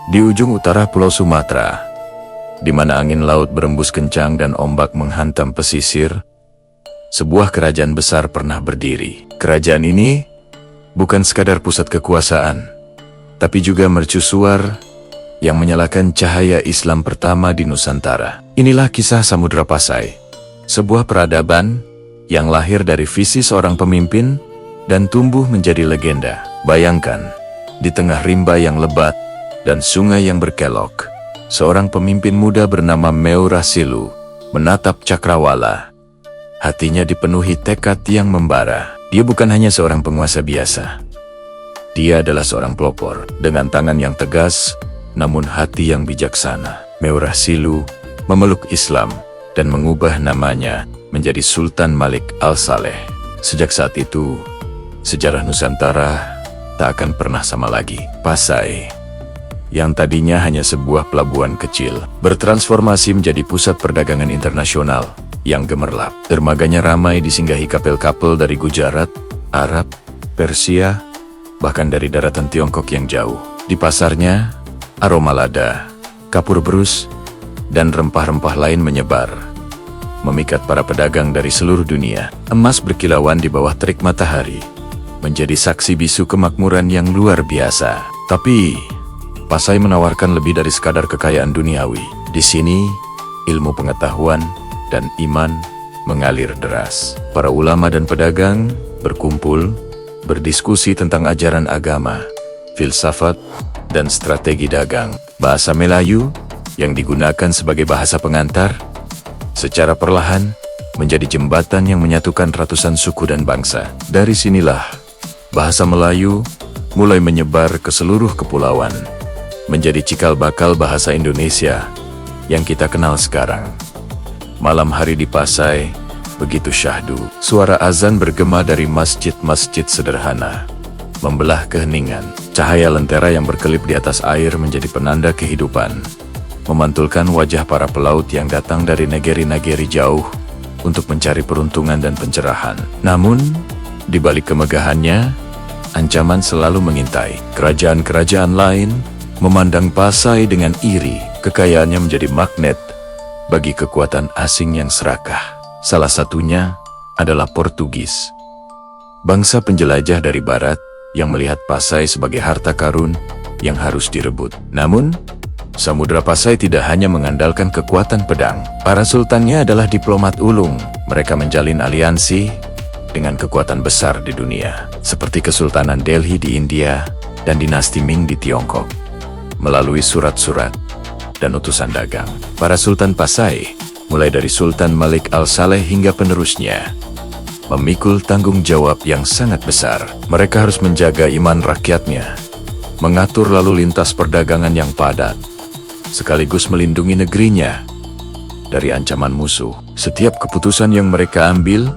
Di ujung utara Pulau Sumatera, di mana angin laut berembus kencang dan ombak menghantam pesisir, sebuah kerajaan besar pernah berdiri. Kerajaan ini bukan sekadar pusat kekuasaan, tapi juga mercusuar yang menyalakan cahaya Islam pertama di Nusantara. Inilah kisah Samudra Pasai, sebuah peradaban yang lahir dari visi seorang pemimpin dan tumbuh menjadi legenda. Bayangkan, di tengah rimba yang lebat dan sungai yang berkelok, seorang pemimpin muda bernama Meura Silu menatap cakrawala. Hatinya dipenuhi tekad yang membara. Dia bukan hanya seorang penguasa biasa. Dia adalah seorang pelopor dengan tangan yang tegas, namun hati yang bijaksana. Meura Silu memeluk Islam dan mengubah namanya menjadi Sultan Malik Al-Saleh. Sejak saat itu, sejarah Nusantara tak akan pernah sama lagi. Pasai, yang tadinya hanya sebuah pelabuhan kecil, bertransformasi menjadi pusat perdagangan internasional yang gemerlap. Dermaganya ramai disinggahi kapal-kapal dari Gujarat, Arab, Persia, bahkan dari daratan Tiongkok yang jauh. Di pasarnya, aroma lada, kapur berus, dan rempah-rempah lain menyebar, memikat para pedagang dari seluruh dunia. Emas berkilauan di bawah terik matahari, menjadi saksi bisu kemakmuran yang luar biasa. Tapi Pasai menawarkan lebih dari sekadar kekayaan duniawi. Di sini, ilmu pengetahuan dan iman mengalir deras. Para ulama dan pedagang berkumpul, berdiskusi tentang ajaran agama, filsafat, dan strategi dagang. Bahasa Melayu yang digunakan sebagai bahasa pengantar, secara perlahan menjadi jembatan yang menyatukan ratusan suku dan bangsa. Dari sinilah, bahasa Melayu mulai menyebar ke seluruh kepulauan, menjadi cikal bakal bahasa Indonesia yang kita kenal sekarang. Malam hari di Pasai begitu syahdu. Suara azan bergema dari masjid-masjid sederhana, membelah keheningan. Cahaya lentera yang berkelip di atas air menjadi penanda kehidupan, memantulkan wajah para pelaut yang datang dari negeri-negeri jauh untuk mencari peruntungan dan pencerahan. Namun, di balik kemegahannya, ancaman selalu mengintai. Kerajaan-kerajaan lain memandang Pasai dengan iri. Kekayaannya menjadi magnet bagi kekuatan asing yang serakah. Salah satunya adalah Portugis, bangsa penjelajah dari barat yang melihat Pasai sebagai harta karun yang harus direbut. Namun, Samudra Pasai tidak hanya mengandalkan kekuatan pedang. Para sultannya adalah diplomat ulung. Mereka menjalin aliansi dengan kekuatan besar di dunia, seperti Kesultanan Delhi di India dan dinasti Ming di Tiongkok. Melalui surat-surat dan utusan dagang, para Sultan Pasai, mulai dari Sultan Malik Al-Saleh hingga penerusnya, memikul tanggung jawab yang sangat besar. Mereka harus menjaga iman rakyatnya, mengatur lalu lintas perdagangan yang padat, sekaligus melindungi negerinya dari ancaman musuh. Setiap keputusan yang mereka ambil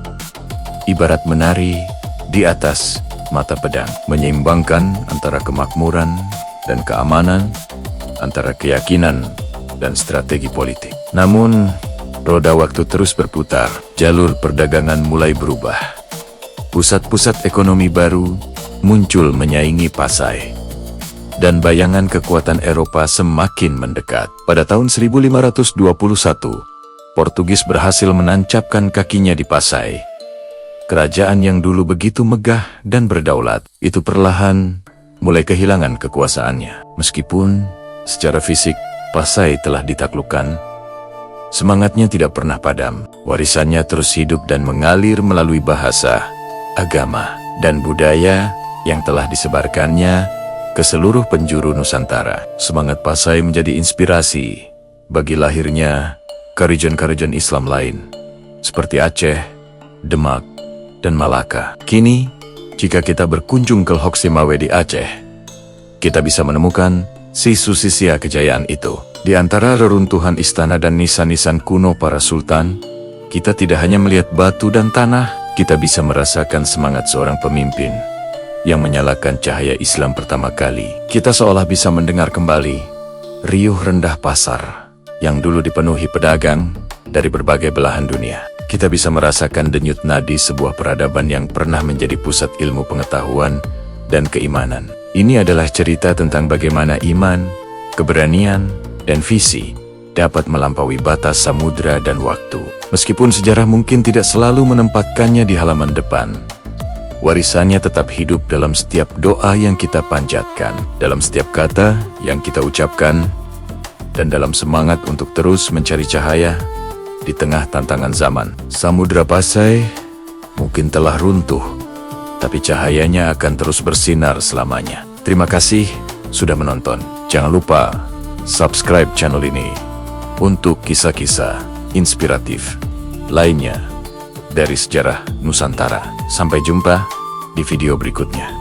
ibarat menari di atas mata pedang, menyeimbangkan antara kemakmuran dan keamanan, antara keyakinan dan strategi politik. Namun, roda waktu terus berputar, jalur perdagangan mulai berubah. Pusat-pusat ekonomi baru muncul menyaingi Pasai, dan bayangan kekuatan Eropa semakin mendekat. Pada tahun 1521, Portugis berhasil menancapkan kakinya di Pasai. Kerajaan yang dulu begitu megah dan berdaulat, itu perlahan mulai kehilangan kekuasaannya. Meskipun secara fisik Pasai telah ditaklukkan, semangatnya tidak pernah padam. Warisannya terus hidup dan mengalir melalui bahasa, agama, dan budaya yang telah disebarkannya ke seluruh penjuru Nusantara. Semangat Pasai menjadi inspirasi bagi lahirnya kerajan-kerajan Islam lain, seperti Aceh, Demak, dan Malaka. Kini, jika kita berkunjung ke Hoksimawe di Aceh, kita bisa menemukan sisa-sisa kejayaan itu. Di antara reruntuhan istana dan nisan-nisan kuno para sultan, kita tidak hanya melihat batu dan tanah, kita bisa merasakan semangat seorang pemimpin yang menyalakan cahaya Islam pertama kali. Kita seolah bisa mendengar kembali riuh rendah pasar yang dulu dipenuhi pedagang dari berbagai belahan dunia. Kita bisa merasakan denyut nadi sebuah peradaban yang pernah menjadi pusat ilmu pengetahuan dan keimanan. Ini adalah cerita tentang bagaimana iman, keberanian, dan visi dapat melampaui batas samudra dan waktu. Meskipun sejarah mungkin tidak selalu menempatkannya di halaman depan, warisannya tetap hidup dalam setiap doa yang kita panjatkan, dalam setiap kata yang kita ucapkan, dan dalam semangat untuk terus mencari cahaya di tengah tantangan zaman. Samudra Pasai mungkin telah runtuh, tapi cahayanya akan terus bersinar selamanya. Terima kasih sudah menonton. Jangan lupa subscribe channel ini untuk kisah-kisah inspiratif lainnya dari sejarah Nusantara. Sampai jumpa di video berikutnya.